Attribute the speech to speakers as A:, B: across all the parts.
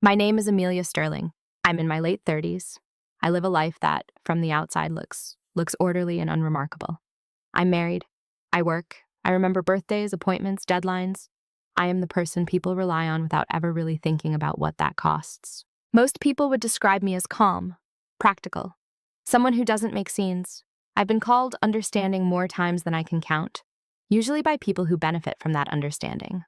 A: My name is Amelia Sterling. I'm in my late 30s. I live a life that, from the outside, looks orderly and unremarkable. I'm married. I work. I remember birthdays, appointments, deadlines. I am the person people rely on without ever really thinking about what that costs. Most people would describe me as calm, practical, someone who doesn't make scenes. I've been called understanding more times than I can count, usually by people who benefit from that understanding.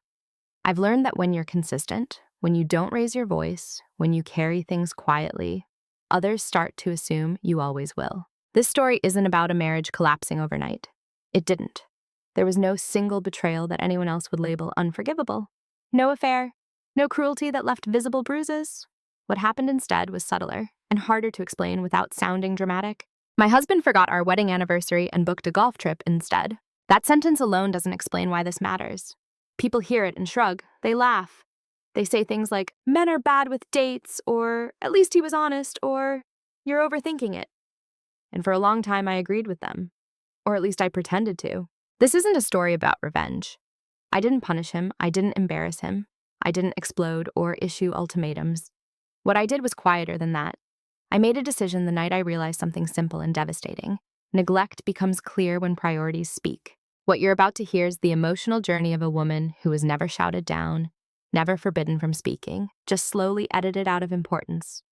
A: I've learned that when you're consistent, when you don't raise your voice, when you carry things quietly, others start to assume you always will. This story isn't about a marriage collapsing overnight. It didn't. There was no single betrayal that anyone else would label unforgivable. No affair. No cruelty that left visible bruises. What happened instead was subtler and harder to explain without sounding dramatic. My husband forgot our wedding anniversary and booked a golf trip instead. That sentence alone doesn't explain why this matters. People hear it and shrug. They laugh. They say things like, men are bad with dates, or at least he was honest, or you're overthinking it. And for a long time, I agreed with them. Or at least I pretended to. This isn't a story about revenge. I didn't punish him. I didn't embarrass him. I didn't explode or issue ultimatums. What I did was quieter than that. I made a decision the night I realized something simple and devastating. Neglect becomes clear when priorities speak. What you're about to hear is the emotional journey of a woman who was never shouted down, never forbidden from speaking, just slowly edited out of importance.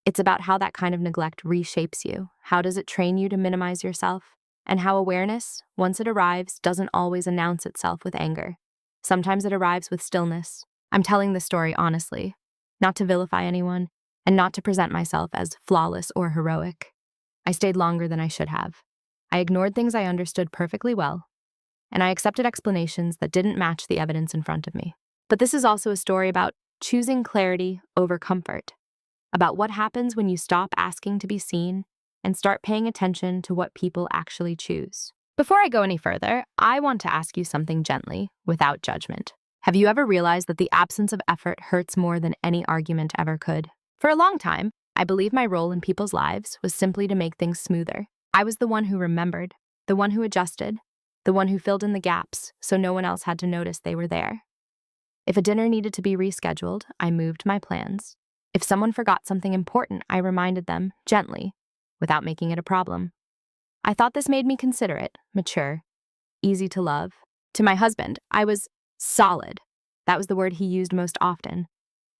A: It's about how that kind of neglect reshapes you. How does it train you to minimize yourself? And how awareness, once it arrives, doesn't always announce itself with anger. Sometimes it arrives with stillness. I'm telling this story honestly, not to vilify anyone, and not to present myself as flawless or heroic. I stayed longer than I should have. I ignored things I understood perfectly well, and I accepted explanations that didn't match the evidence in front of me. But this is also a story about choosing clarity over comfort, about what happens when you stop asking to be seen and start paying attention to what people actually choose. Before I go any further, I want to ask you something gently, without judgment. Have you ever realized that the absence of effort hurts more than any argument ever could? For a long time, I believed my role in people's lives was simply to make things smoother. I was the one who remembered, the one who adjusted, the one who filled in the gaps so no one else had to notice they were there. If a dinner needed to be rescheduled, I moved my plans. If someone forgot something important, I reminded them, gently, without making it a problem. I thought this made me considerate, mature, easy to love. To my husband, I was solid. That was the word he used most often.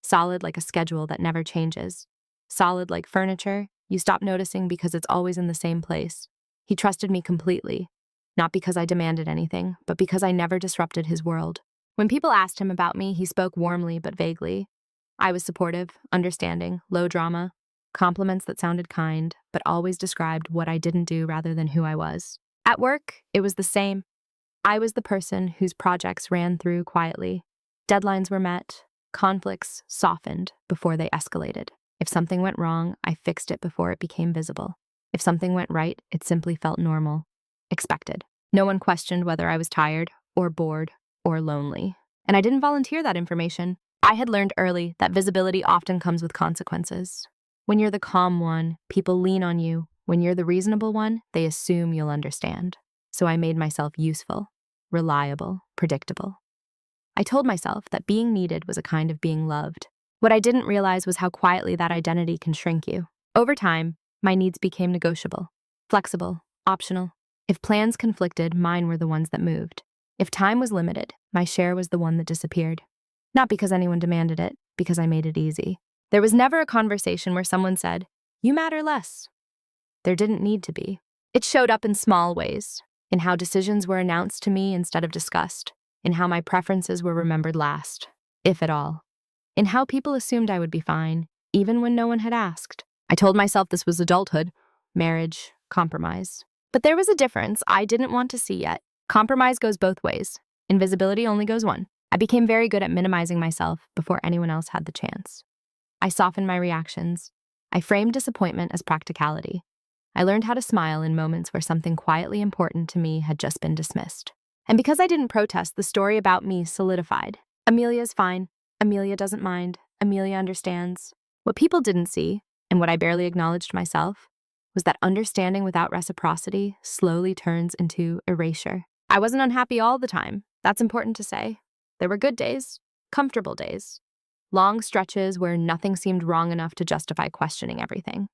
A: Solid like a schedule that never changes. Solid like furniture you stop noticing because it's always in the same place. He trusted me completely, not because I demanded anything, but because I never disrupted his world. When people asked him about me, he spoke warmly but vaguely. I was supportive, understanding, low drama, compliments that sounded kind, but always described what I didn't do rather than who I was. At work, it was the same. I was the person whose projects ran through quietly. Deadlines were met, conflicts softened before they escalated. If something went wrong, I fixed it before it became visible. If something went right, it simply felt normal, expected. No one questioned whether I was tired or bored or lonely. And I didn't volunteer that information. I had learned early that visibility often comes with consequences. When you're the calm one, people lean on you. When you're the reasonable one, they assume you'll understand. So I made myself useful, reliable, predictable. I told myself that being needed was a kind of being loved. What I didn't realize was how quietly that identity can shrink you. Over time, my needs became negotiable, flexible, optional. If plans conflicted, mine were the ones that moved. If time was limited, my share was the one that disappeared. Not because anyone demanded it, because I made it easy. There was never a conversation where someone said, "You matter less." There didn't need to be. It showed up in small ways, in how decisions were announced to me instead of discussed, in how my preferences were remembered last, if at all, in how people assumed I would be fine, even when no one had asked. I told myself this was adulthood, marriage, compromise. But there was a difference I didn't want to see yet. Compromise goes both ways. Invisibility only goes one. I became very good at minimizing myself before anyone else had the chance. I softened my reactions. I framed disappointment as practicality. I learned how to smile in moments where something quietly important to me had just been dismissed. And because I didn't protest, the story about me solidified. Amelia's fine. Amelia doesn't mind. Amelia understands. What people didn't see, and what I barely acknowledged myself, was that understanding without reciprocity slowly turns into erasure. I wasn't unhappy all the time. That's important to say. There were good days, comfortable days, Long stretches where nothing seemed wrong enough to justify questioning everything.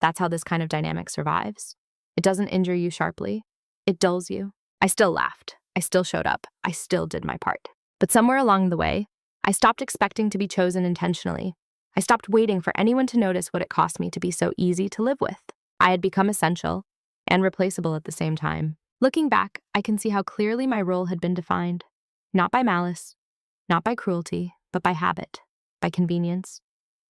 A: That's how this kind of dynamic survives. It doesn't injure you sharply. It dulls you. I still laughed. I still showed up. I still did my part. But somewhere along the way, I stopped expecting to be chosen intentionally. I stopped waiting for anyone to notice what it cost me to be so easy to live with. I had become essential and replaceable at the same time. Looking back, I can see how clearly my role had been defined. Not by malice, not by cruelty, but by habit, by convenience,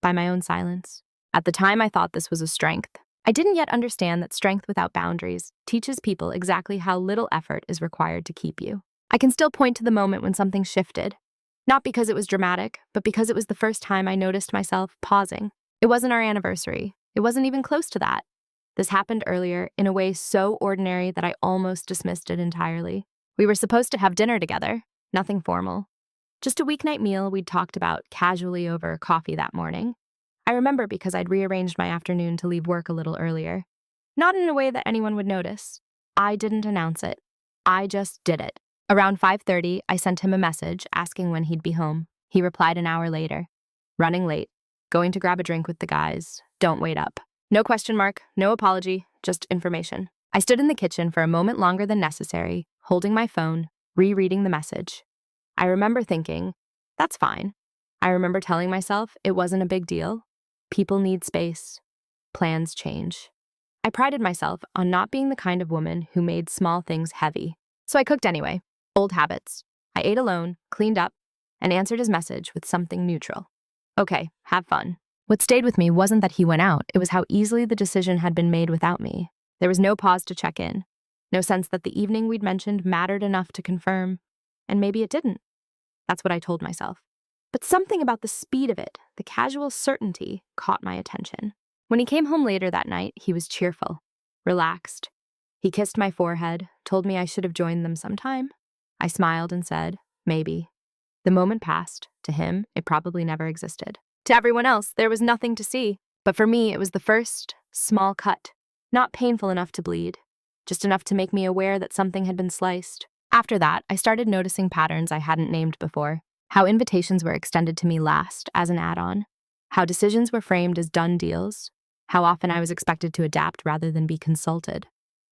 A: by my own silence. At the time, I thought this was a strength. I didn't yet understand that strength without boundaries teaches people exactly how little effort is required to keep you. I can still point to the moment when something shifted. Not because it was dramatic, but because it was the first time I noticed myself pausing. It wasn't our anniversary. It wasn't even close to that. This happened earlier in a way so ordinary that I almost dismissed it entirely. We were supposed to have dinner together, nothing formal. Just a weeknight meal we'd talked about casually over coffee that morning. I remember because I'd rearranged my afternoon to leave work a little earlier. Not in a way that anyone would notice. I didn't announce it. I just did it. Around 5:30, I sent him a message asking when he'd be home. He replied an hour later. Running late. Going to grab a drink with the guys. Don't wait up. No question mark, no apology, just information. I stood in the kitchen for a moment longer than necessary, holding my phone, rereading the message. I remember thinking, that's fine. I remember telling myself it wasn't a big deal. People need space. Plans change. I prided myself on not being the kind of woman who made small things heavy. So I cooked anyway. Old habits. I ate alone, cleaned up, and answered his message with something neutral. Okay, have fun. What stayed with me wasn't that he went out, it was how easily the decision had been made without me. There was no pause to check in. No sense that the evening we'd mentioned mattered enough to confirm. And maybe it didn't. That's what I told myself. But something about the speed of it, the casual certainty, caught my attention. When he came home later that night, he was cheerful, relaxed. He kissed my forehead, told me I should have joined them sometime. I smiled and said, maybe. The moment passed. To him, it probably never existed. To everyone else, there was nothing to see. But for me, it was the first small cut. Not painful enough to bleed, just enough to make me aware that something had been sliced. After that, I started noticing patterns I hadn't named before. How invitations were extended to me last as an add-on. How decisions were framed as done deals. How often I was expected to adapt rather than be consulted.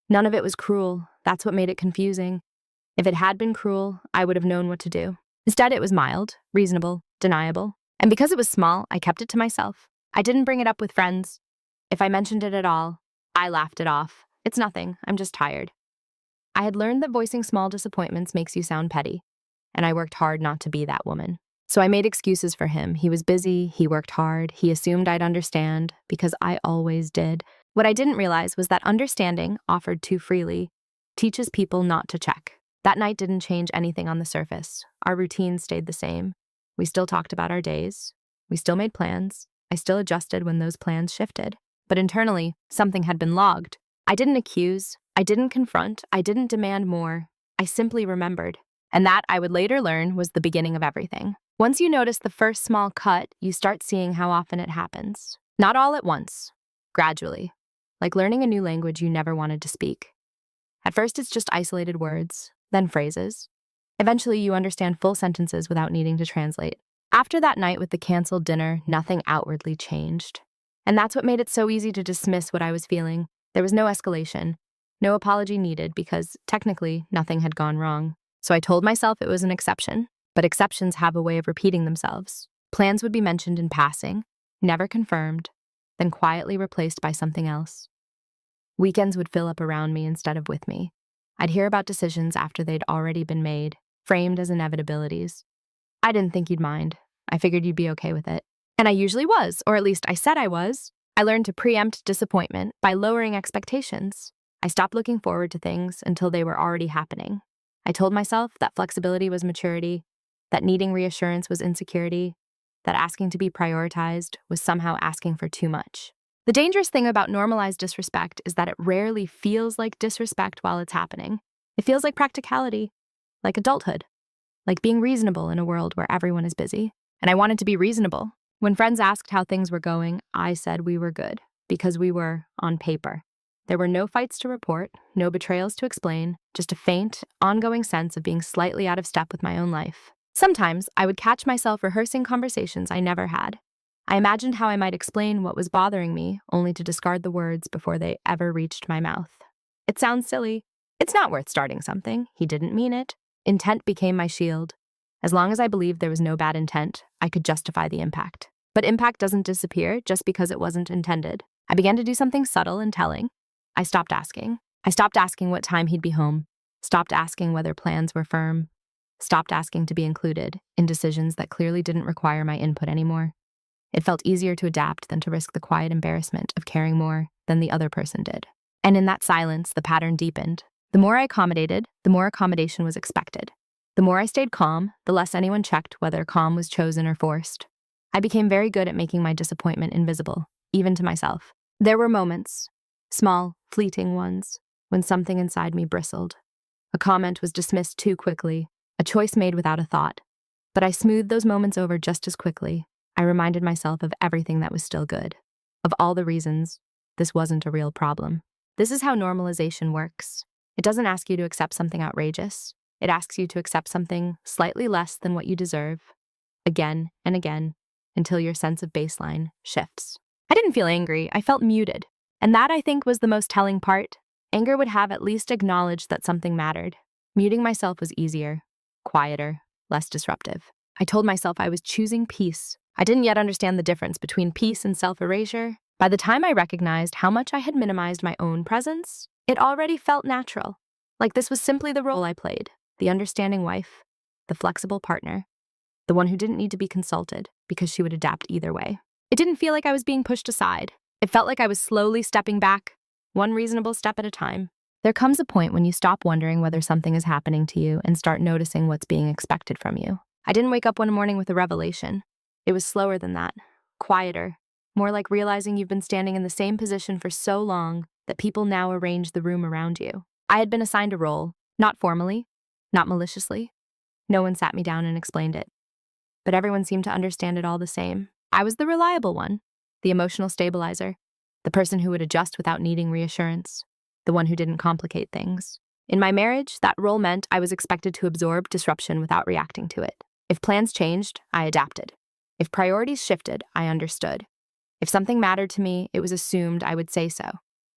A: None of it was cruel. That's what made it confusing. If it had been cruel, I would have known what to do. Instead, it was mild, reasonable, deniable. And because it was small, I kept it to myself. I didn't bring it up with friends. If I mentioned it at all, I laughed it off. It's nothing. I'm just tired. I had learned that voicing small disappointments makes you sound petty, and I worked hard not to be that woman. So I made excuses for him. He was busy, he worked hard, he assumed I'd understand, because I always did. What I didn't realize was that understanding, offered too freely, teaches people not to check. That night didn't change anything on the surface. Our routine stayed the same. We still talked about our days. We still made plans. I still adjusted when those plans shifted. But internally, something had been logged. I didn't accuse. I didn't confront. I didn't demand more. I simply remembered. And that, I would later learn, was the beginning of everything. Once you notice the first small cut, you start seeing how often it happens. Not all at once. Gradually. Like learning a new language you never wanted to speak. At first, it's just isolated words, then phrases. Eventually, you understand full sentences without needing to translate. After that night with the canceled dinner, nothing outwardly changed. And that's what made it so easy to dismiss what I was feeling. There was no escalation, no apology needed because, technically, nothing had gone wrong. So I told myself it was an exception, but exceptions have a way of repeating themselves. Plans would be mentioned in passing, never confirmed, then quietly replaced by something else. Weekends would fill up around me instead of with me. I'd hear about decisions after they'd already been made, framed as inevitabilities. I didn't think you'd mind. I figured you'd be okay with it. And I usually was, or at least I said I was. I learned to preempt disappointment by lowering expectations. I stopped looking forward to things until they were already happening. I told myself that flexibility was maturity, that needing reassurance was insecurity, that asking to be prioritized was somehow asking for too much. The dangerous thing about normalized disrespect is that it rarely feels like disrespect while it's happening. It feels like practicality, like adulthood, like being reasonable in a world where everyone is busy. And I wanted to be reasonable. When friends asked how things were going, I said we were good, because we were on paper. There were no fights to report, no betrayals to explain, just a faint, ongoing sense of being slightly out of step with my own life. Sometimes I would catch myself rehearsing conversations I never had. I imagined how I might explain what was bothering me, only to discard the words before they ever reached my mouth. It sounds silly. It's not worth starting something. He didn't mean it. Intent became my shield. As long as I believed there was no bad intent, I could justify the impact. But impact doesn't disappear just because it wasn't intended. I began to do something subtle and telling. I stopped asking. I stopped asking what time he'd be home. Stopped asking whether plans were firm. Stopped asking to be included in decisions that clearly didn't require my input anymore. It felt easier to adapt than to risk the quiet embarrassment of caring more than the other person did. And in that silence, the pattern deepened. The more I accommodated, the more accommodation was expected. The more I stayed calm, the less anyone checked whether calm was chosen or forced. I became very good at making my disappointment invisible, even to myself. There were moments, small, fleeting ones, when something inside me bristled. A comment was dismissed too quickly, a choice made without a thought. But I smoothed those moments over just as quickly. I reminded myself of everything that was still good, of all the reasons this wasn't a real problem. This is how normalization works. It doesn't ask you to accept something outrageous. It asks you to accept something slightly less than what you deserve, again and again, until your sense of baseline shifts. I didn't feel angry, I felt muted. And that, I think, was the most telling part. Anger would have at least acknowledged that something mattered. Muting myself was easier, quieter, less disruptive. I told myself I was choosing peace. I didn't yet understand the difference between peace and self-erasure. By the time I recognized how much I had minimized my own presence, it already felt natural. Like this was simply the role I played, the understanding wife, the flexible partner, the one who didn't need to be consulted because she would adapt either way. It didn't feel like I was being pushed aside. It felt like I was slowly stepping back, one reasonable step at a time. There comes a point when you stop wondering whether something is happening to you and start noticing what's being expected from you. I didn't wake up one morning with a revelation. It was slower than that, quieter, more like realizing you've been standing in the same position for so long that people now arrange the room around you. I had been assigned a role, not formally, not maliciously. No one sat me down and explained it. But everyone seemed to understand it all the same. I was the reliable one, the emotional stabilizer, the person who would adjust without needing reassurance, the one who didn't complicate things. In my marriage, that role meant I was expected to absorb disruption without reacting to it. If plans changed, I adapted. If priorities shifted, I understood. If something mattered to me, it was assumed I would say so,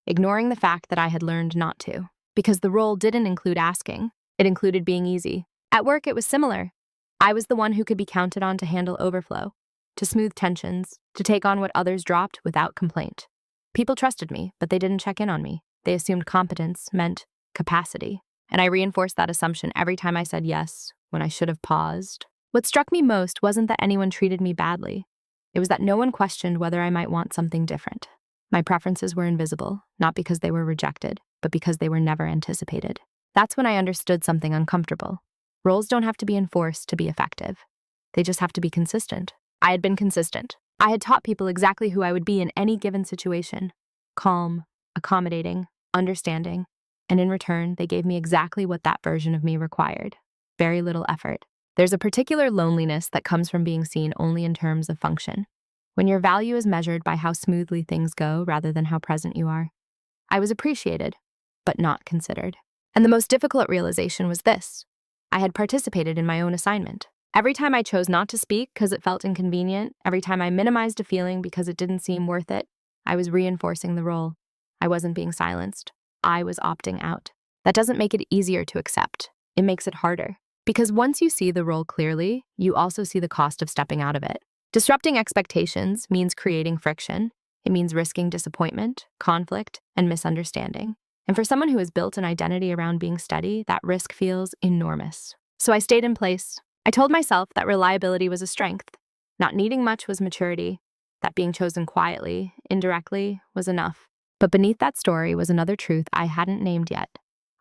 A: ignoring the fact that I had learned not to. Because the role didn't include asking, it included being easy. At work, it was similar. I was the one who could be counted on to handle overflow, to smooth tensions, to take on what others dropped without complaint. People trusted me, but they didn't check in on me. They assumed competence meant capacity. And I reinforced that assumption every time I said yes, when I should have paused. What struck me most wasn't that anyone treated me badly. It was that no one questioned whether I might want something different. My preferences were invisible, not because they were rejected, but because they were never anticipated. That's when I understood something uncomfortable. Roles don't have to be enforced to be effective. They just have to be consistent. I had been consistent. I had taught people exactly who I would be in any given situation. Calm, accommodating, understanding. And in return, they gave me exactly what that version of me required. Very little effort. There's a particular loneliness that comes from being seen only in terms of function. When your value is measured by how smoothly things go rather than how present you are. I was appreciated, but not considered. And the most difficult realization was this. I had participated in my own assignment. Every time I chose not to speak because it felt inconvenient, every time I minimized a feeling because it didn't seem worth it, I was reinforcing the role. I wasn't being silenced. I was opting out. That doesn't make it easier to accept. It makes it harder. Because once you see the role clearly, you also see the cost of stepping out of it. Disrupting expectations means creating friction. It means risking disappointment, conflict, and misunderstanding. And for someone who has built an identity around being steady, that risk feels enormous. So I stayed in place. I told myself that reliability was a strength. Not needing much was maturity. That being chosen quietly, indirectly, was enough. But beneath that story was another truth I hadn't named yet.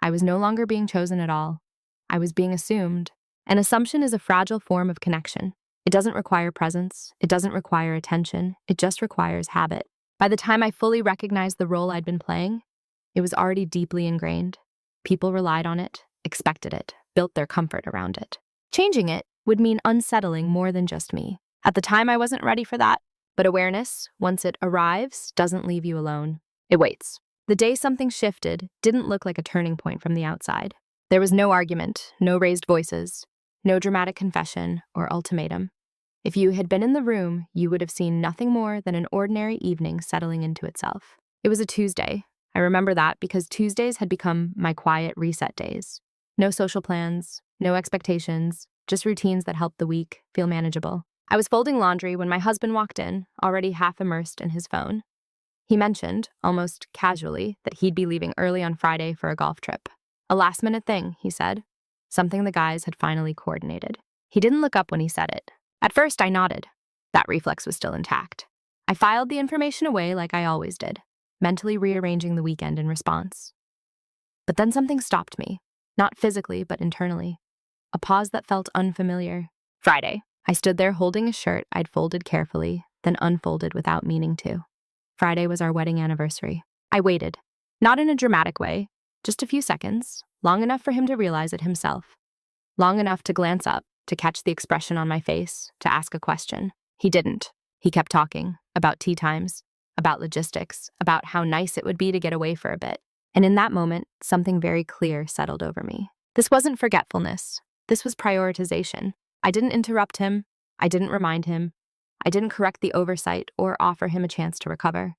A: I was no longer being chosen at all. I was being assumed. An assumption is a fragile form of connection. It doesn't require presence. It doesn't require attention. It just requires habit. By the time I fully recognized the role I'd been playing, it was already deeply ingrained. People relied on it, expected it, built their comfort around it. Changing it would mean unsettling more than just me. At the time, I wasn't ready for that. But awareness, once it arrives, doesn't leave you alone. It waits. The day something shifted didn't look like a turning point from the outside. There was no argument, no raised voices, No dramatic confession or ultimatum. If you had been in the room, you would have seen nothing more than an ordinary evening settling into itself. It was a Tuesday. I remember that because Tuesdays had become my quiet reset days. No social plans, no expectations, just routines that helped the week feel manageable. I was folding laundry when my husband walked in, already half immersed in his phone. He mentioned, almost casually, that he'd be leaving early on Friday for a golf trip. A last-minute thing, he said. Something the guys had finally coordinated. He didn't look up when he said it. At first, I nodded. That reflex was still intact. I filed the information away like I always did, mentally rearranging the weekend in response. But then something stopped me, not physically, but internally. A pause that felt unfamiliar. Friday. I stood there holding a shirt I'd folded carefully, then unfolded without meaning to. Friday was our wedding anniversary. I waited, not in a dramatic way, just a few seconds, long enough for him to realize it himself. Long enough to glance up, to catch the expression on my face, to ask a question. He didn't. He kept talking, about tea times, about logistics, about how nice it would be to get away for a bit. And in that moment, something very clear settled over me. This wasn't forgetfulness. This was prioritization. I didn't interrupt him. I didn't remind him. I didn't correct the oversight or offer him a chance to recover.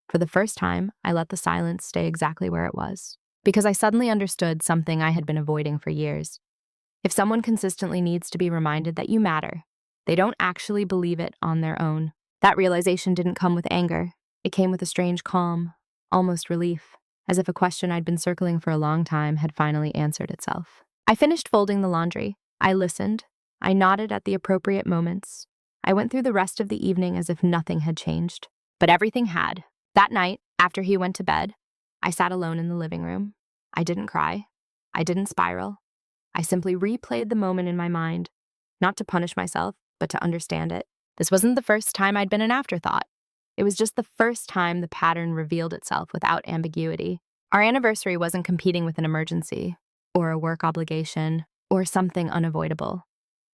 A: For the first time, I let the silence stay exactly where it was, because I suddenly understood something I had been avoiding for years. If someone consistently needs to be reminded that you matter, they don't actually believe it on their own. That realization didn't come with anger. It came with a strange calm, almost relief, as if a question I'd been circling for a long time had finally answered itself. I finished folding the laundry. I listened. I nodded at the appropriate moments. I went through the rest of the evening as if nothing had changed. But everything had. That night, after he went to bed, I sat alone in the living room. I didn't cry. I didn't spiral. I simply replayed the moment in my mind, not to punish myself, but to understand it. This wasn't the first time I'd been an afterthought. It was just the first time the pattern revealed itself without ambiguity. Our anniversary wasn't competing with an emergency, or a work obligation, or something unavoidable.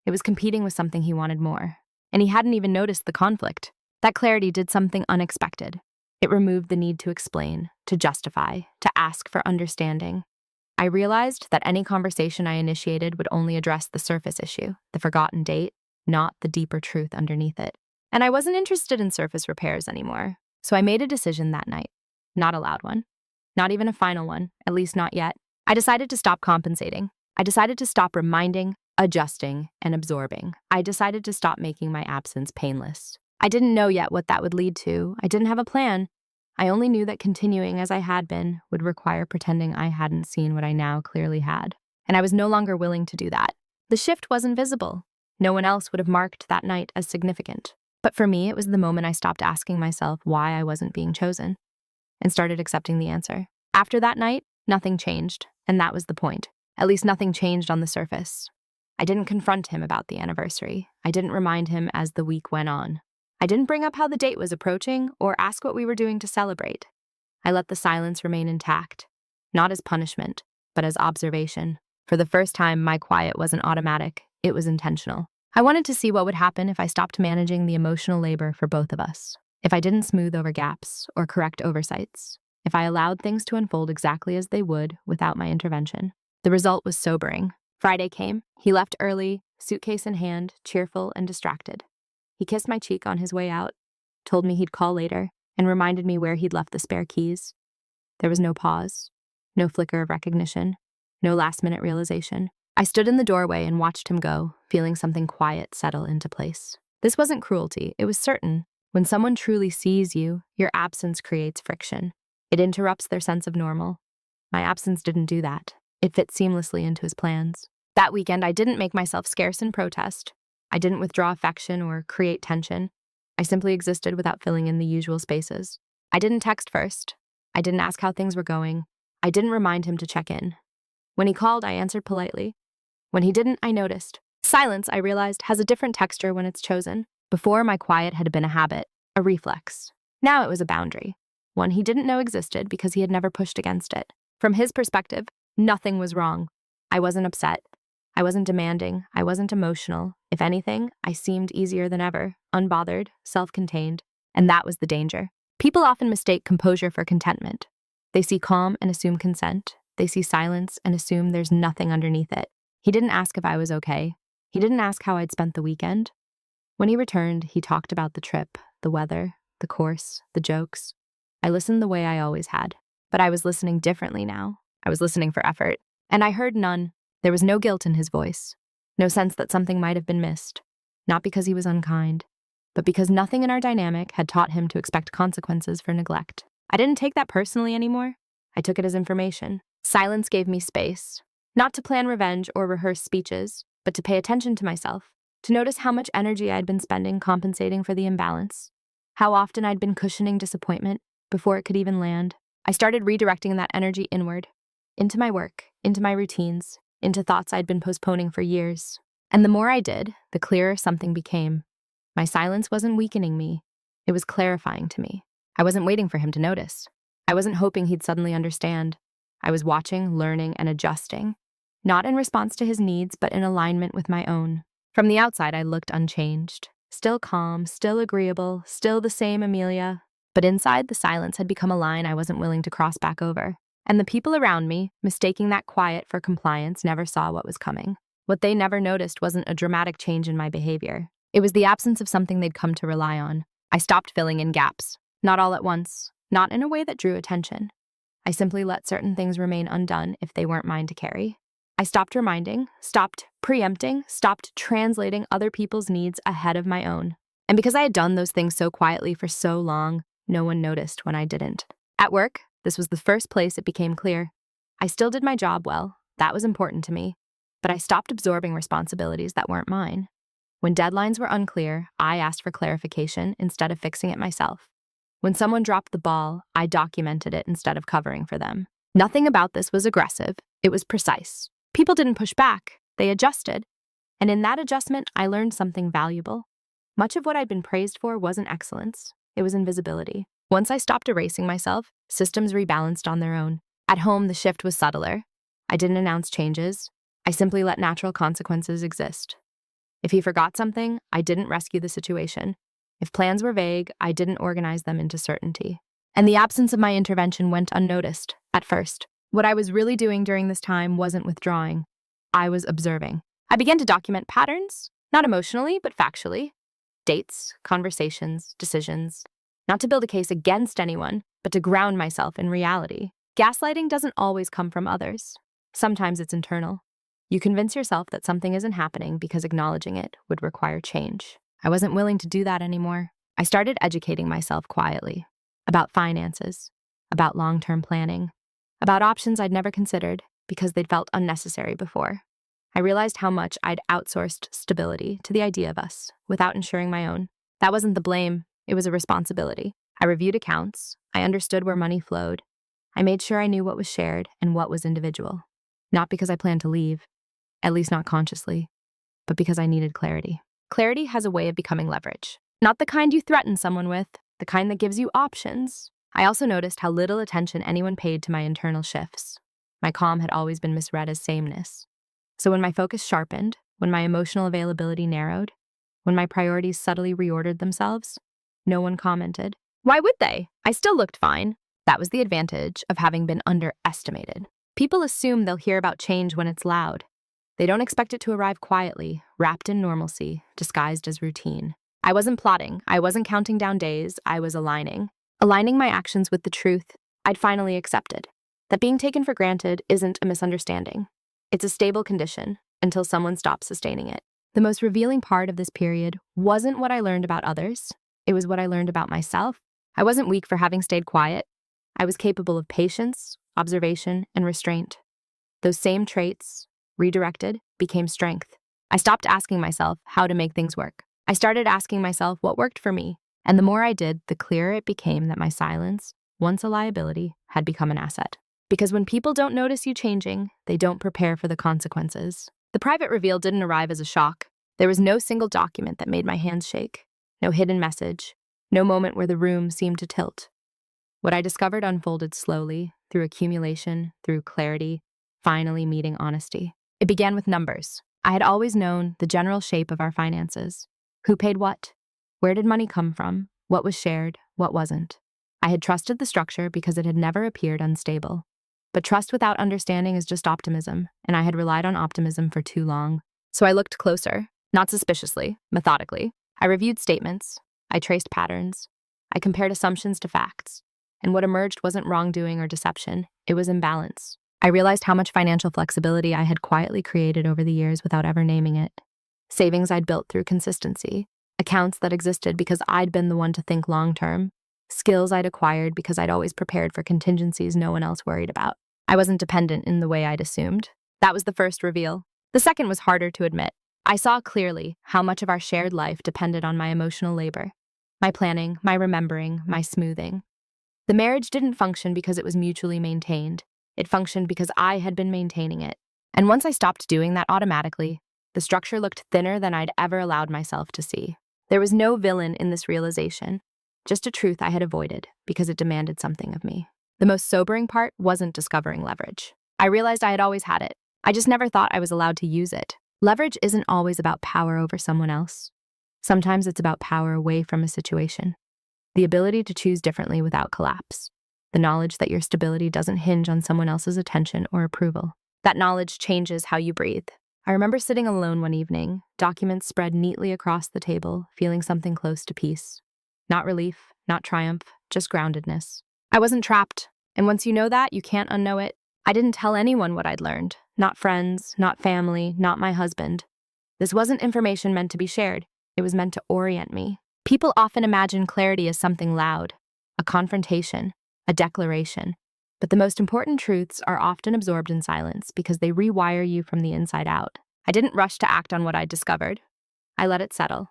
A: It was competing with something he wanted more. And he hadn't even noticed the conflict. That clarity did something unexpected. It removed the need to explain, to justify, to ask for understanding. I realized that any conversation I initiated would only address the surface issue, the forgotten date, not the deeper truth underneath it. And I wasn't interested in surface repairs anymore. So I made a decision that night. Not a loud one. Not even a final one, at least not yet. I decided to stop compensating. I decided to stop reminding, adjusting, and absorbing. I decided to stop making my absence painless. I didn't know yet what that would lead to. I didn't have a plan. I only knew that continuing as I had been would require pretending I hadn't seen what I now clearly had. And I was no longer willing to do that. The shift wasn't visible. No one else would have marked that night as significant. But for me, it was the moment I stopped asking myself why I wasn't being chosen and started accepting the answer. After that night, nothing changed, and that was the point. At least nothing changed on the surface. I didn't confront him about the anniversary. I didn't remind him as the week went on. I didn't bring up how the date was approaching or ask what we were doing to celebrate. I let the silence remain intact, not as punishment, but as observation. For the first time, my quiet wasn't automatic, it was intentional. I wanted to see what would happen if I stopped managing the emotional labor for both of us. If I didn't smooth over gaps or correct oversights. If I allowed things to unfold exactly as they would without my intervention. The result was sobering. Friday came. He left early, suitcase in hand, cheerful and distracted. He kissed my cheek on his way out, told me he'd call later, and reminded me where he'd left the spare keys. There was no pause, no flicker of recognition, no last-minute realization. I stood in the doorway and watched him go, feeling something quiet settle into place. This wasn't cruelty, it was certain. When someone truly sees you, your absence creates friction. It interrupts their sense of normal. My absence didn't do that. It fit seamlessly into his plans. That weekend, I didn't make myself scarce in protest. I didn't withdraw affection or create tension. I simply existed without filling in the usual spaces. I didn't text first. I didn't ask how things were going. I didn't remind him to check in. When he called, I answered politely. When he didn't, I noticed. Silence, I realized, has a different texture when it's chosen. Before, my quiet had been a habit, a reflex. Now it was a boundary, one he didn't know existed because he had never pushed against it. From his perspective, nothing was wrong. I wasn't upset. I wasn't demanding. I wasn't emotional. If anything, I seemed easier than ever, unbothered, self-contained, and that was the danger. People often mistake composure for contentment. They see calm and assume consent. They see silence and assume there's nothing underneath it. He didn't ask if I was okay. He didn't ask how I'd spent the weekend. When he returned, he talked about the trip, the weather, the course, the jokes. I listened the way I always had, but I was listening differently now. I was listening for effort, and I heard none. There was no guilt in his voice, no sense that something might have been missed, not because he was unkind, but because nothing in our dynamic had taught him to expect consequences for neglect. I didn't take that personally anymore. I took it as information. Silence gave me space, not to plan revenge or rehearse speeches, but to pay attention to myself, to notice how much energy I'd been spending compensating for the imbalance, how often I'd been cushioning disappointment before it could even land. I started redirecting that energy inward, into my work, into my routines, into thoughts I'd been postponing for years. And the more I did, the clearer something became. My silence wasn't weakening me. It was clarifying to me. I wasn't waiting for him to notice. I wasn't hoping he'd suddenly understand. I was watching, learning, and adjusting, not in response to his needs, but in alignment with my own. From the outside, I looked unchanged, still calm, still agreeable, still the same Amelia. But inside, the silence had become a line I wasn't willing to cross back over. And the people around me, mistaking that quiet for compliance, never saw what was coming. What they never noticed wasn't a dramatic change in my behavior. It was the absence of something they'd come to rely on. I stopped filling in gaps, not all at once, not in a way that drew attention. I simply let certain things remain undone if they weren't mine to carry. I stopped reminding, stopped preempting, stopped translating other people's needs ahead of my own. And because I had done those things so quietly for so long, no one noticed when I didn't. At work, this was the first place it became clear. I still did my job well. That was important to me. But I stopped absorbing responsibilities that weren't mine. When deadlines were unclear, I asked for clarification instead of fixing it myself. When someone dropped the ball, I documented it instead of covering for them. Nothing about this was aggressive. It was precise. People didn't push back. They adjusted. And in that adjustment, I learned something valuable. Much of what I'd been praised for wasn't excellence. It was invisibility. Once I stopped erasing myself, systems rebalanced on their own. At home, the shift was subtler. I didn't announce changes. I simply let natural consequences exist. If he forgot something, I didn't rescue the situation. If plans were vague, I didn't organize them into certainty. And the absence of my intervention went unnoticed, at first. What I was really doing during this time wasn't withdrawing. I was observing. I began to document patterns, not emotionally, but factually. Dates, conversations, decisions. Not to build a case against anyone, but to ground myself in reality. Gaslighting doesn't always come from others. Sometimes it's internal. You convince yourself that something isn't happening because acknowledging it would require change. I wasn't willing to do that anymore. I started educating myself quietly about finances, about long-term planning, about options I'd never considered because they'd felt unnecessary before. I realized how much I'd outsourced stability to the idea of us without ensuring my own. That wasn't the blame, it was a responsibility. I reviewed accounts. I understood where money flowed. I made sure I knew what was shared and what was individual. Not because I planned to leave, at least not consciously, but because I needed clarity. Clarity has a way of becoming leverage. Not the kind you threaten someone with, the kind that gives you options. I also noticed how little attention anyone paid to my internal shifts. My calm had always been misread as sameness. So when my focus sharpened, when my emotional availability narrowed, when my priorities subtly reordered themselves, no one commented. Why would they? I still looked fine. That was the advantage of having been underestimated. People assume they'll hear about change when it's loud. They don't expect it to arrive quietly, wrapped in normalcy, disguised as routine. I wasn't plotting. I wasn't counting down days. I was aligning my actions with the truth I'd finally accepted. That being taken for granted isn't a misunderstanding. It's a stable condition until someone stops sustaining it. The most revealing part of this period wasn't what I learned about others. It was what I learned about myself. I wasn't weak for having stayed quiet. I was capable of patience, observation, and restraint. Those same traits, redirected, became strength. I stopped asking myself how to make things work. I started asking myself what worked for me. And the more I did, the clearer it became that my silence, once a liability, had become an asset. Because when people don't notice you changing, they don't prepare for the consequences. The private reveal didn't arrive as a shock. There was no single document that made my hands shake. No hidden message. No moment where the room seemed to tilt. What I discovered unfolded slowly, through accumulation, through clarity, finally meeting honesty. It began with numbers. I had always known the general shape of our finances. Who paid what? Where did money come from? What was shared? What wasn't? I had trusted the structure because it had never appeared unstable. But trust without understanding is just optimism, and I had relied on optimism for too long. So I looked closer, not suspiciously, methodically. I reviewed statements. I traced patterns. I compared assumptions to facts. And what emerged wasn't wrongdoing or deception, it was imbalance. I realized how much financial flexibility I had quietly created over the years without ever naming it. Savings I'd built through consistency. Accounts that existed because I'd been the one to think long-term. Skills I'd acquired because I'd always prepared for contingencies no one else worried about. I wasn't dependent in the way I'd assumed. That was the first reveal. The second was harder to admit. I saw clearly how much of our shared life depended on my emotional labor. My planning, my remembering, my smoothing. The marriage didn't function because it was mutually maintained. It functioned because I had been maintaining it. And once I stopped doing that automatically, the structure looked thinner than I'd ever allowed myself to see. There was no villain in this realization, just a truth I had avoided because it demanded something of me. The most sobering part wasn't discovering leverage. I realized I had always had it. I just never thought I was allowed to use it. Leverage isn't always about power over someone else. Sometimes it's about power away from a situation. The ability to choose differently without collapse. The knowledge that your stability doesn't hinge on someone else's attention or approval. That knowledge changes how you breathe. I remember sitting alone one evening, documents spread neatly across the table, feeling something close to peace. Not relief, not triumph, just groundedness. I wasn't trapped, and once you know that, you can't unknow it. I didn't tell anyone what I'd learned. Not friends, not family, not my husband. This wasn't information meant to be shared. It was meant to orient me. People often imagine clarity as something loud, a confrontation, a declaration. But the most important truths are often absorbed in silence because they rewire you from the inside out. I didn't rush to act on what I'd discovered. I let it settle.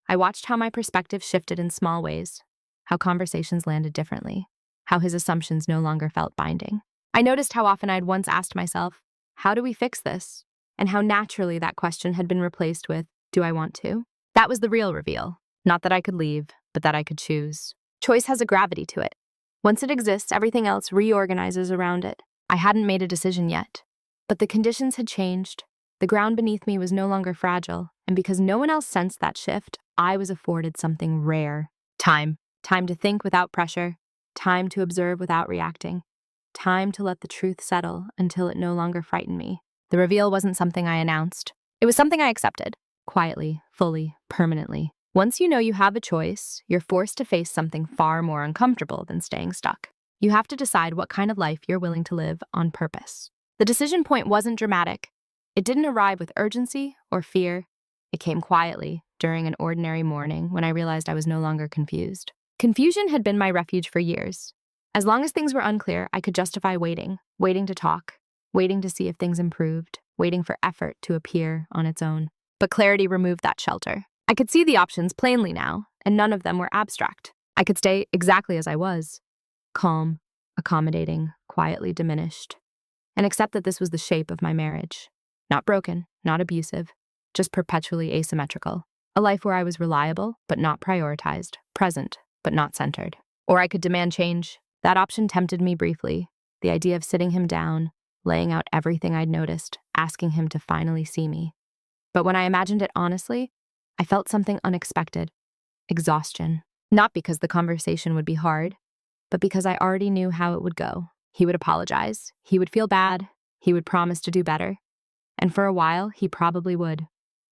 A: I watched how my perspective shifted in small ways, how conversations landed differently, how his assumptions no longer felt binding. I noticed how often I'd once asked myself, how do we fix this? And how naturally that question had been replaced with, do I want to? That was the real reveal. Not that I could leave, but that I could choose. Choice has a gravity to it. Once it exists, everything else reorganizes around it. I hadn't made a decision yet, but the conditions had changed. The ground beneath me was no longer fragile, and because no one else sensed that shift, I was afforded something rare. Time. Time to think without pressure. Time to observe without reacting. Time to let the truth settle until it no longer frightened me. The reveal wasn't something I announced. It was something I accepted. Quietly, fully, permanently. Once you know you have a choice, you're forced to face something far more uncomfortable than staying stuck. You have to decide what kind of life you're willing to live on purpose. The decision point wasn't dramatic. It didn't arrive with urgency or fear. It came quietly, during an ordinary morning when I realized I was no longer confused. Confusion had been my refuge for years. As long as things were unclear, I could justify waiting to talk, waiting to see if things improved, waiting for effort to appear on its own. But clarity removed that shelter. I could see the options plainly now, and none of them were abstract. I could stay exactly as I was, calm, accommodating, quietly diminished, and accept that this was the shape of my marriage. Not broken, not abusive, just perpetually asymmetrical. A life where I was reliable, but not prioritized, present, but not centered. Or I could demand change. That option tempted me briefly. The idea of sitting him down, laying out everything I'd noticed, asking him to finally see me. But when I imagined it honestly, I felt something unexpected. Exhaustion. Not because the conversation would be hard, but because I already knew how it would go. He would apologize. He would feel bad. He would promise to do better. And for a while, he probably would.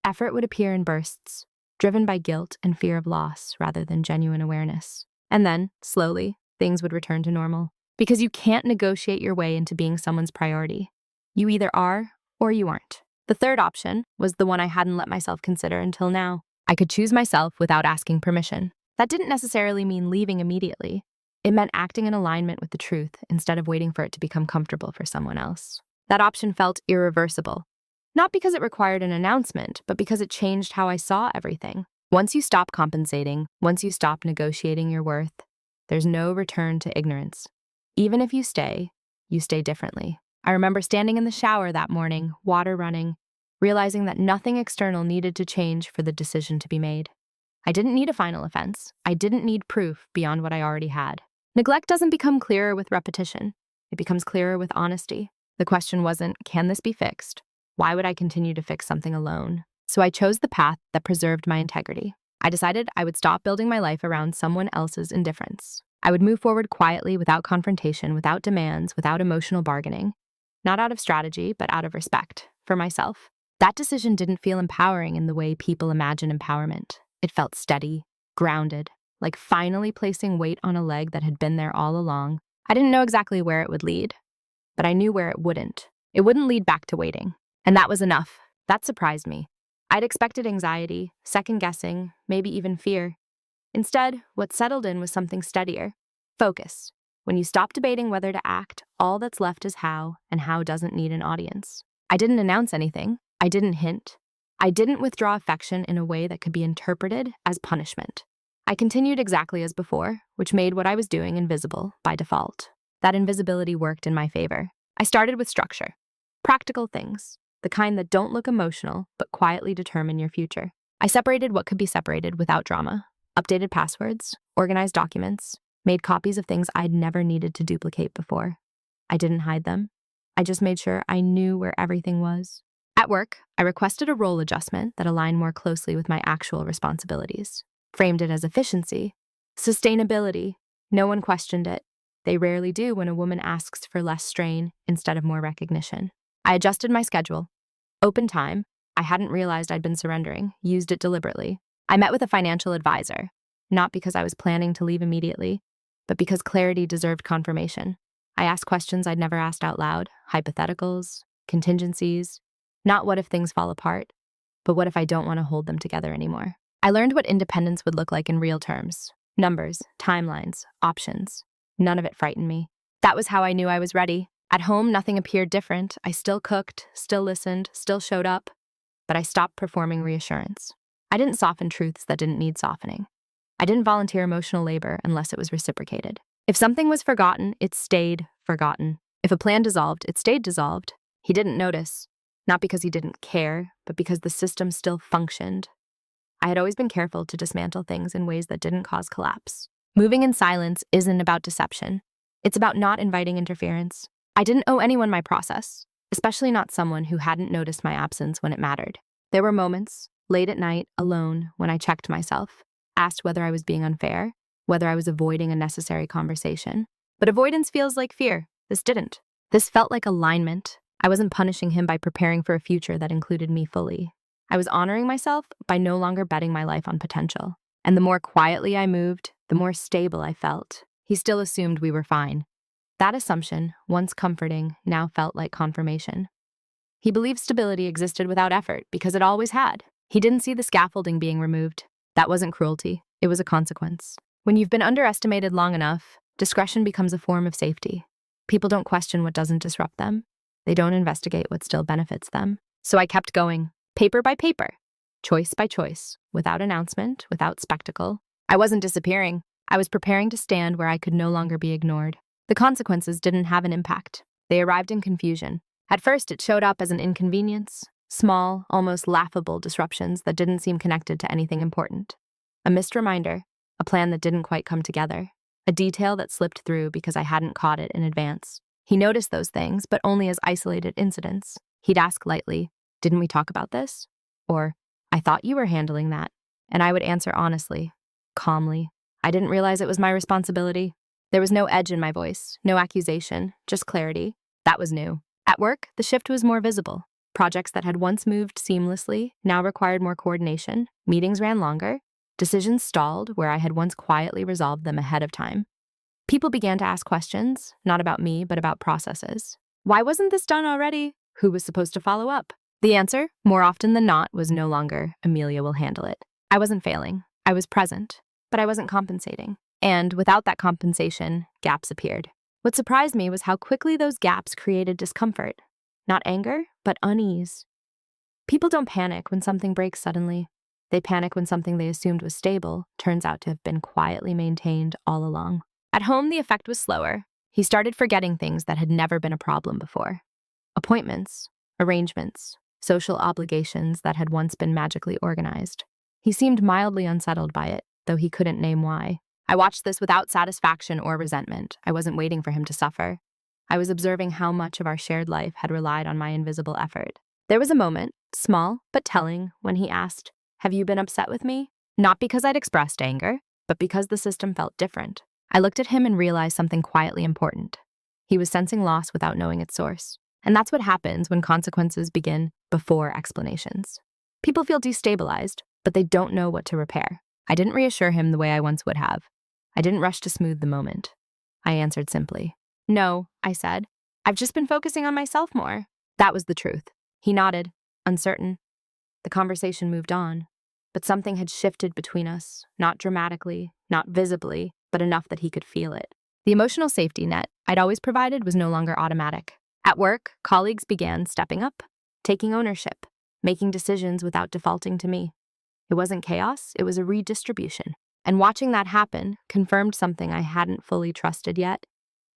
A: Effort would appear in bursts, driven by guilt and fear of loss rather than genuine awareness. And then, slowly, things would return to normal. Because you can't negotiate your way into being someone's priority. You either are or you aren't. The third option was the one I hadn't let myself consider until now. I could choose myself without asking permission. That didn't necessarily mean leaving immediately. It meant acting in alignment with the truth instead of waiting for it to become comfortable for someone else. That option felt irreversible. Not because it required an announcement, but because it changed how I saw everything. Once you stop compensating, once you stop negotiating your worth, there's no return to ignorance. Even if you stay differently. I remember standing in the shower that morning, water running, realizing that nothing external needed to change for the decision to be made. I didn't need a final offense. I didn't need proof beyond what I already had. Neglect doesn't become clearer with repetition. It becomes clearer with honesty. The question wasn't, can this be fixed? Why would I continue to fix something alone? So I chose the path that preserved my integrity. I decided I would stop building my life around someone else's indifference. I would move forward quietly without confrontation, without demands, without emotional bargaining. Not out of strategy, but out of respect for myself. That decision didn't feel empowering in the way people imagine empowerment. It felt steady, grounded, like finally placing weight on a leg that had been there all along. I didn't know exactly where it would lead, but I knew where it wouldn't. It wouldn't lead back to waiting. And that was enough. That surprised me. I'd expected anxiety, second guessing, maybe even fear. Instead, what settled in was something steadier. Focus. When you stop debating whether to act, all that's left is how, and how doesn't need an audience. I didn't announce anything. I didn't hint. I didn't withdraw affection in a way that could be interpreted as punishment. I continued exactly as before, which made what I was doing invisible by default. That invisibility worked in my favor. I started with structure. Practical things, the kind that don't look emotional, but quietly determine your future. I separated what could be separated without drama, updated passwords, organized documents, made copies of things I'd never needed to duplicate before. I didn't hide them. I just made sure I knew where everything was. At work, I requested a role adjustment that aligned more closely with my actual responsibilities. Framed it as efficiency, sustainability. No one questioned it. They rarely do when a woman asks for less strain instead of more recognition. I adjusted my schedule. Open time. I hadn't realized I'd been surrendering, used it deliberately. I met with a financial advisor, not because I was planning to leave immediately, but because clarity deserved confirmation. I asked questions I'd never asked out loud, hypotheticals, contingencies. Not what if things fall apart, but what if I don't want to hold them together anymore. I learned what independence would look like in real terms. Numbers, timelines, options. None of it frightened me. That was how I knew I was ready. At home, nothing appeared different. I still cooked, still listened, still showed up, but I stopped performing reassurance. I didn't soften truths that didn't need softening. I didn't volunteer emotional labor unless it was reciprocated. If something was forgotten, it stayed forgotten. If a plan dissolved, it stayed dissolved. He didn't notice, not because he didn't care, but because the system still functioned. I had always been careful to dismantle things in ways that didn't cause collapse. Moving in silence isn't about deception. It's about not inviting interference. I didn't owe anyone my process, especially not someone who hadn't noticed my absence when it mattered. There were moments, late at night, alone, when I checked myself, asked whether I was being unfair, whether I was avoiding a necessary conversation. But avoidance feels like fear. This didn't. This felt like alignment. I wasn't punishing him by preparing for a future that included me fully. I was honoring myself by no longer betting my life on potential. And the more quietly I moved, the more stable I felt. He still assumed we were fine. That assumption, once comforting, now felt like confirmation. He believed stability existed without effort because it always had. He didn't see the scaffolding being removed. That wasn't cruelty. It was a consequence. When you've been underestimated long enough, discretion becomes a form of safety. People don't question what doesn't disrupt them. They don't investigate what still benefits them. So I kept going, paper by paper, choice by choice, without announcement, without spectacle. I wasn't disappearing. I was preparing to stand where I could no longer be ignored. The consequences didn't have an impact. They arrived in confusion. At first, it showed up as an inconvenience, small, almost laughable disruptions that didn't seem connected to anything important. A missed reminder, a plan that didn't quite come together, a detail that slipped through because I hadn't caught it in advance. He noticed those things, but only as isolated incidents. He'd ask lightly, "Didn't we talk about this?" Or, "I thought you were handling that." And I would answer honestly, calmly. I didn't realize it was my responsibility. There was no edge in my voice, no accusation, just clarity. That was new. At work, the shift was more visible. Projects that had once moved seamlessly now required more coordination. Meetings ran longer. Decisions stalled where I had once quietly resolved them ahead of time. People began to ask questions, not about me, but about processes. Why wasn't this done already? Who was supposed to follow up? The answer, more often than not, was no longer, "Amelia will handle it." I wasn't failing. I was present, but I wasn't compensating. And without that compensation, gaps appeared. What surprised me was how quickly those gaps created discomfort. Not anger, but unease. People don't panic when something breaks suddenly. They panic when something they assumed was stable turns out to have been quietly maintained all along. At home, the effect was slower. He started forgetting things that had never been a problem before. Appointments, arrangements, social obligations that had once been magically organized. He seemed mildly unsettled by it, though he couldn't name why. I watched this without satisfaction or resentment. I wasn't waiting for him to suffer. I was observing how much of our shared life had relied on my invisible effort. There was a moment, small but telling, when he asked, "Have you been upset with me?" Not because I'd expressed anger, but because the system felt different. I looked at him and realized something quietly important. He was sensing loss without knowing its source. And that's what happens when consequences begin before explanations. People feel destabilized, but they don't know what to repair. I didn't reassure him the way I once would have. I didn't rush to smooth the moment. I answered simply. No, I said. I've just been focusing on myself more. That was the truth. He nodded, uncertain. The conversation moved on, but something had shifted between us, not dramatically, not visibly, but enough that he could feel it. The emotional safety net I'd always provided was no longer automatic. At work, colleagues began stepping up, taking ownership, making decisions without defaulting to me. It wasn't chaos, it was a redistribution. And watching that happen confirmed something I hadn't fully trusted yet.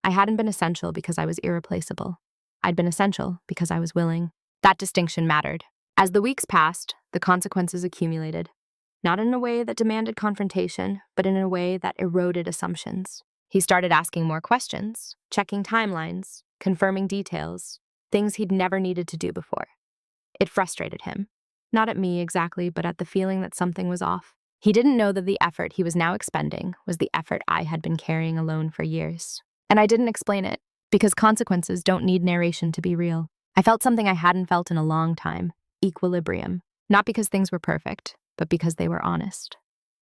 A: I hadn't been essential because I was irreplaceable. I'd been essential because I was willing. That distinction mattered. As the weeks passed, the consequences accumulated. Not in a way that demanded confrontation, but in a way that eroded assumptions. He started asking more questions, checking timelines, confirming details, things he'd never needed to do before. It frustrated him. Not at me exactly, but at the feeling that something was off. He didn't know that the effort he was now expending was the effort I had been carrying alone for years. And I didn't explain it, because consequences don't need narration to be real. I felt something I hadn't felt in a long time, equilibrium. Not because things were perfect, but because they were honest.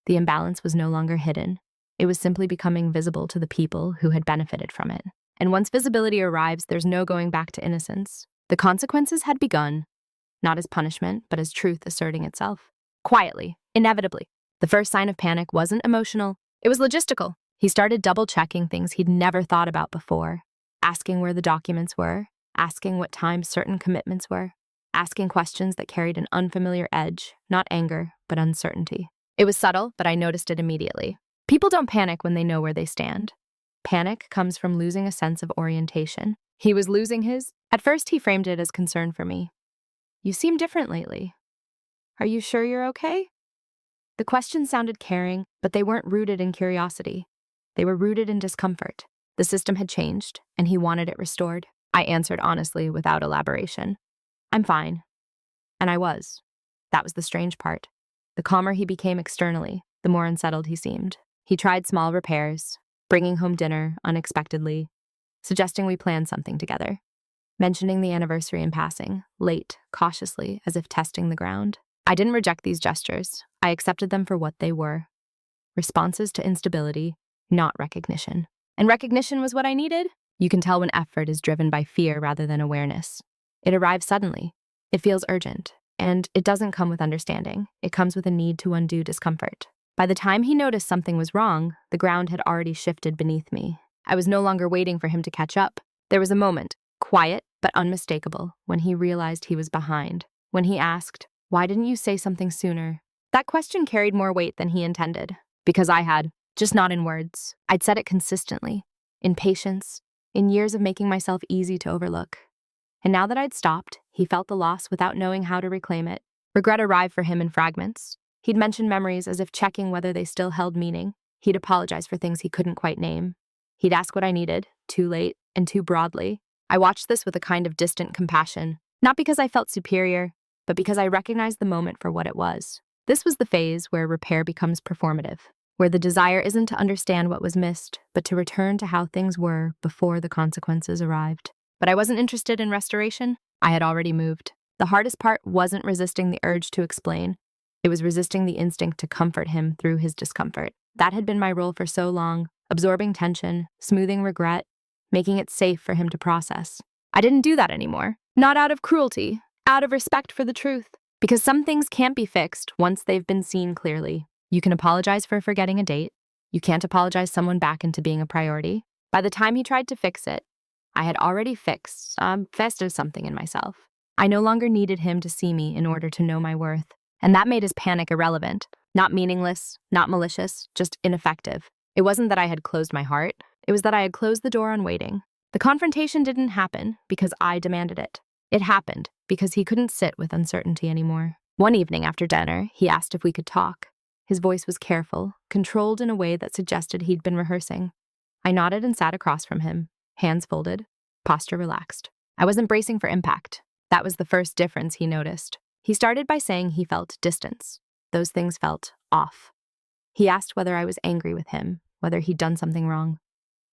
A: The imbalance was no longer hidden. It was simply becoming visible to the people who had benefited from it. And once visibility arrives, there's no going back to innocence. The consequences had begun, not as punishment, but as truth asserting itself. Quietly, inevitably. The first sign of panic wasn't emotional, it was logistical. He started double-checking things he'd never thought about before, asking where the documents were, asking what time certain commitments were, asking questions that carried an unfamiliar edge, not anger, but uncertainty. It was subtle, but I noticed it immediately. People don't panic when they know where they stand. Panic comes from losing a sense of orientation. He was losing his. At first, he framed it as concern for me. You seem different lately. Are you sure you're okay? The questions sounded caring, but they weren't rooted in curiosity. They were rooted in discomfort. The system had changed, and he wanted it restored. I answered honestly, without elaboration. I'm fine. And I was. That was the strange part. The calmer he became externally, the more unsettled he seemed. He tried small repairs, bringing home dinner unexpectedly, suggesting we plan something together, mentioning the anniversary in passing, late, cautiously, as if testing the ground. I didn't reject these gestures. I accepted them for what they were. Responses to instability, not recognition. And recognition was what I needed. You can tell when effort is driven by fear rather than awareness. It arrives suddenly. It feels urgent. And it doesn't come with understanding. It comes with a need to undo discomfort. By the time he noticed something was wrong, the ground had already shifted beneath me. I was no longer waiting for him to catch up. There was a moment, quiet but unmistakable, when he realized he was behind. When he asked, "Why didn't you say something sooner?" That question carried more weight than he intended. Because I had, just not in words. I'd said it consistently, in patience, in years of making myself easy to overlook. And now that I'd stopped, he felt the loss without knowing how to reclaim it. Regret arrived for him in fragments. He'd mention memories as if checking whether they still held meaning. He'd apologize for things he couldn't quite name. He'd ask what I needed, too late and too broadly. I watched this with a kind of distant compassion, not because I felt superior, but because I recognized the moment for what it was. This was the phase where repair becomes performative, where the desire isn't to understand what was missed, but to return to how things were before the consequences arrived. But I wasn't interested in restoration. I had already moved. The hardest part wasn't resisting the urge to explain. It was resisting the instinct to comfort him through his discomfort. That had been my role for so long, absorbing tension, smoothing regret, making it safe for him to process. I didn't do that anymore. Not out of cruelty, out of respect for the truth. Because some things can't be fixed once they've been seen clearly. You can apologize for forgetting a date. You can't apologize someone back into being a priority. By the time he tried to fix it, I had already festive something in myself. I no longer needed him to see me in order to know my worth. And that made his panic irrelevant. Not meaningless, not malicious, just ineffective. It wasn't that I had closed my heart. It was that I had closed the door on waiting. The confrontation didn't happen because I demanded it. It happened because he couldn't sit with uncertainty anymore. One evening after dinner, he asked if we could talk. His voice was careful, controlled in a way that suggested he'd been rehearsing. I nodded and sat across from him, hands folded, posture relaxed. I wasn't bracing for impact. That was the first difference he noticed. He started by saying he felt distance. Those things felt off. He asked whether I was angry with him, whether he'd done something wrong.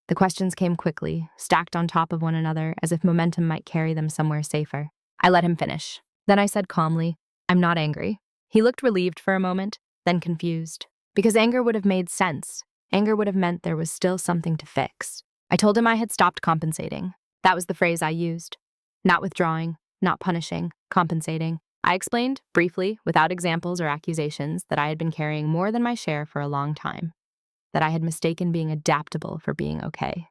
A: The questions came quickly, stacked on top of one another as if momentum might carry them somewhere safer. I let him finish. Then I said calmly, "I'm not angry." He looked relieved for a moment, then confused. Because anger would have made sense. Anger would have meant there was still something to fix. I told him I had stopped compensating. That was the phrase I used. Not withdrawing, not punishing, compensating. I explained, briefly, without examples or accusations, that I had been carrying more than my share for a long time. That I had mistaken being adaptable for being okay.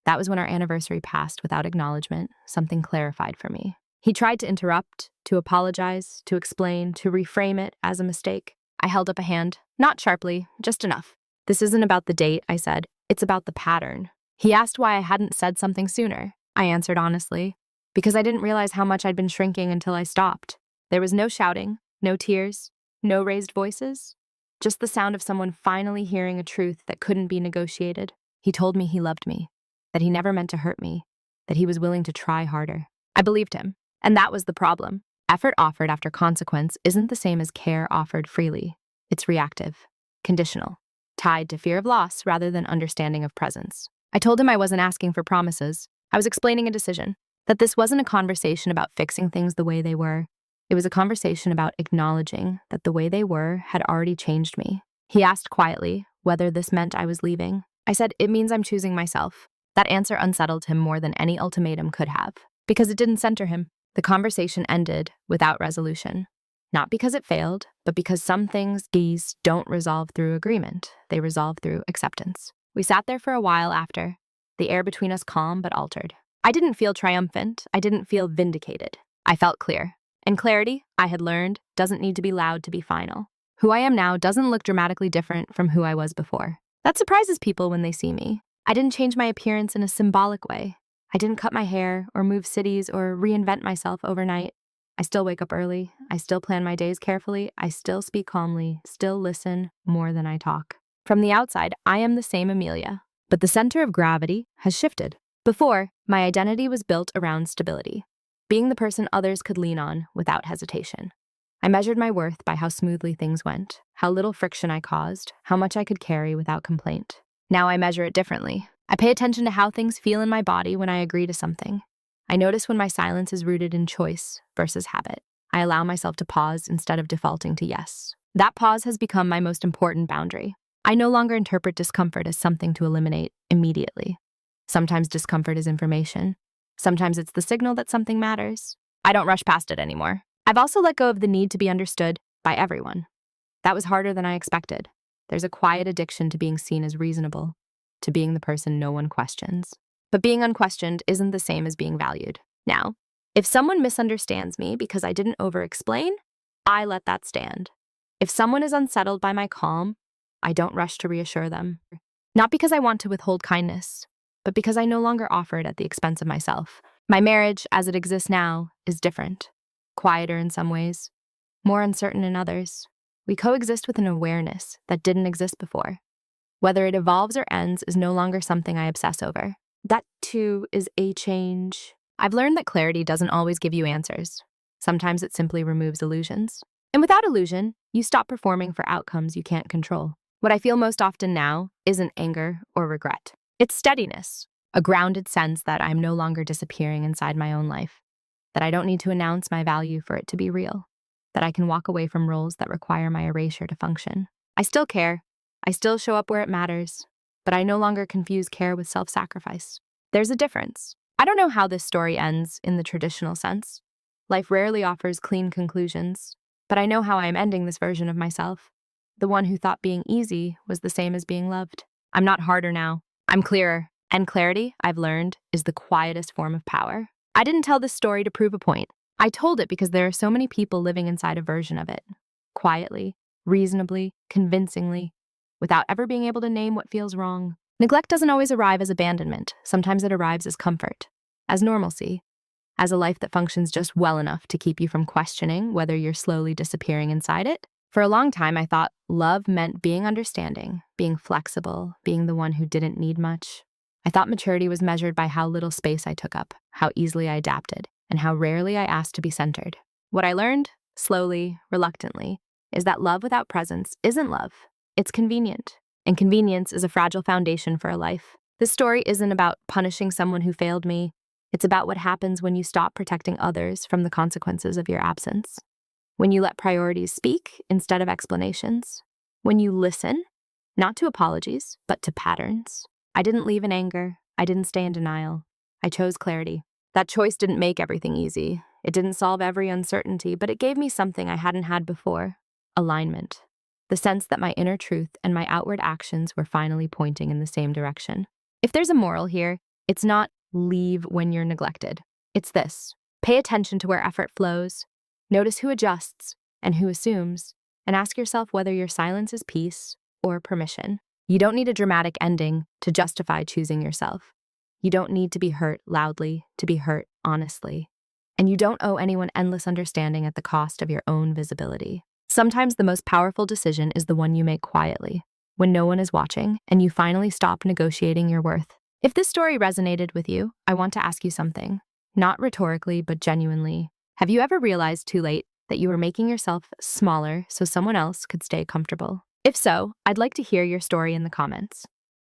A: That was when our anniversary passed without acknowledgement. Something clarified for me. He tried to interrupt, to apologize, to explain, to reframe it as a mistake. I held up a hand, not sharply, just enough. "This isn't about the date," I said. "It's about the pattern." He asked why I hadn't said something sooner. I answered honestly, because I didn't realize how much I'd been shrinking until I stopped. There was no shouting, no tears, no raised voices, just the sound of someone finally hearing a truth that couldn't be negotiated. He told me he loved me, that he never meant to hurt me, that he was willing to try harder. I believed him, and that was the problem. Effort offered after consequence isn't the same as care offered freely. It's reactive, conditional, tied to fear of loss rather than understanding of presence. I told him I wasn't asking for promises. I was explaining a decision, that this wasn't a conversation about fixing things the way they were. It was a conversation about acknowledging that the way they were had already changed me. He asked quietly whether this meant I was leaving. I said, "It means I'm choosing myself." That answer unsettled him more than any ultimatum could have, because it didn't center him. The conversation ended without resolution. Not because it failed, but because some things don't resolve through agreement. They resolve through acceptance. We sat there for a while after, the air between us calm but altered. I didn't feel triumphant. I didn't feel vindicated. I felt clear. And clarity, I had learned, doesn't need to be loud to be final. Who I am now doesn't look dramatically different from who I was before. That surprises people when they see me. I didn't change my appearance in a symbolic way. I didn't cut my hair or move cities or reinvent myself overnight. I still wake up early. I still plan my days carefully. I still speak calmly, still listen more than I talk. From the outside, I am the same Amelia, but the center of gravity has shifted. Before, my identity was built around stability, being the person others could lean on without hesitation. I measured my worth by how smoothly things went, how little friction I caused, how much I could carry without complaint. Now I measure it differently. I pay attention to how things feel in my body when I agree to something. I notice when my silence is rooted in choice versus habit. I allow myself to pause instead of defaulting to yes. That pause has become my most important boundary. I no longer interpret discomfort as something to eliminate immediately. Sometimes discomfort is information. Sometimes it's the signal that something matters. I don't rush past it anymore. I've also let go of the need to be understood by everyone. That was harder than I expected. There's a quiet addiction to being seen as reasonable, to being the person no one questions. But being unquestioned isn't the same as being valued. Now, if someone misunderstands me because I didn't over-explain, I let that stand. If someone is unsettled by my calm, I don't rush to reassure them. Not because I want to withhold kindness, but because I no longer offer it at the expense of myself. My marriage, as it exists now, is different. Quieter in some ways, more uncertain in others. We coexist with an awareness that didn't exist before. Whether it evolves or ends is no longer something I obsess over. That, too, is a change. I've learned that clarity doesn't always give you answers. Sometimes it simply removes illusions. And without illusion, you stop performing for outcomes you can't control. What I feel most often now isn't anger or regret. It's steadiness, a grounded sense that I'm no longer disappearing inside my own life, that I don't need to announce my value for it to be real, that I can walk away from roles that require my erasure to function. I still care. I still show up where it matters, but I no longer confuse care with self-sacrifice. There's a difference. I don't know how this story ends in the traditional sense. Life rarely offers clean conclusions, but I know how I am ending this version of myself. The one who thought being easy was the same as being loved. I'm not harder now. I'm clearer. And clarity, I've learned, is the quietest form of power. I didn't tell this story to prove a point. I told it because there are so many people living inside a version of it. Quietly, reasonably, convincingly, without ever being able to name what feels wrong. Neglect doesn't always arrive as abandonment. Sometimes it arrives as comfort, as normalcy, as a life that functions just well enough to keep you from questioning whether you're slowly disappearing inside it. For a long time, I thought love meant being understanding, being flexible, being the one who didn't need much. I thought maturity was measured by how little space I took up, how easily I adapted, and how rarely I asked to be centered. What I learned, slowly, reluctantly, is that love without presence isn't love. It's convenient. And convenience is a fragile foundation for a life. This story isn't about punishing someone who failed me. It's about what happens when you stop protecting others from the consequences of your absence. When you let priorities speak instead of explanations. When you listen, not to apologies, but to patterns. I didn't leave in anger. I didn't stay in denial. I chose clarity. That choice didn't make everything easy. It didn't solve every uncertainty, but it gave me something I hadn't had before: alignment. The sense that my inner truth and my outward actions were finally pointing in the same direction. If there's a moral here, it's not leave when you're neglected. It's this: pay attention to where effort flows, notice who adjusts and who assumes, and ask yourself whether your silence is peace or permission. You don't need a dramatic ending to justify choosing yourself. You don't need to be hurt loudly to be hurt honestly. And you don't owe anyone endless understanding at the cost of your own visibility. Sometimes the most powerful decision is the one you make quietly, when no one is watching, and you finally stop negotiating your worth. If this story resonated with you, I want to ask you something. Not rhetorically, but genuinely. Have you ever realized too late that you were making yourself smaller so someone else could stay comfortable? If so, I'd like to hear your story in the comments.